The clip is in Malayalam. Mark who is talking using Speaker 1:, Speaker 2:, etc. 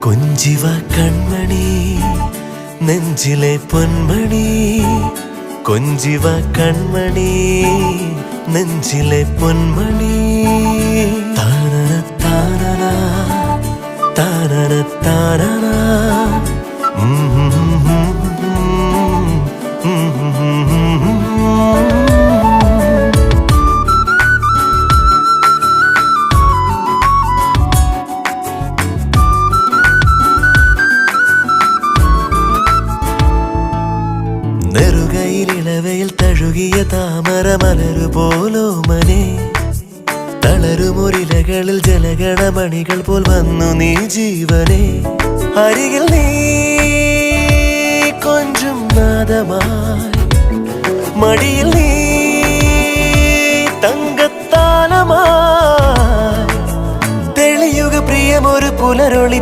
Speaker 1: കൊഞ്ചിവ കൺമണി നെഞ്ചിലെ പൊന്മണി കൊഞ്ചിവ കൺമണി നെഞ്ചിലെ പൊന്മണി താനന താനന താനന താനന നെറുകയിലിളവയിൽ തഴുകിയ താമര മലരു പോലോ മനെ തളരുമൊരിലകളിൽ ജലഗണമണികൾ പോൽ വന്നു നീ ജീവനെ അരികിൽ നീ കൊഞ്ചും നാദമായി മടിയിൽ നീ തങ്കത്താലമായി തെളിയുക പ്രിയമൊരു പുലരൊളി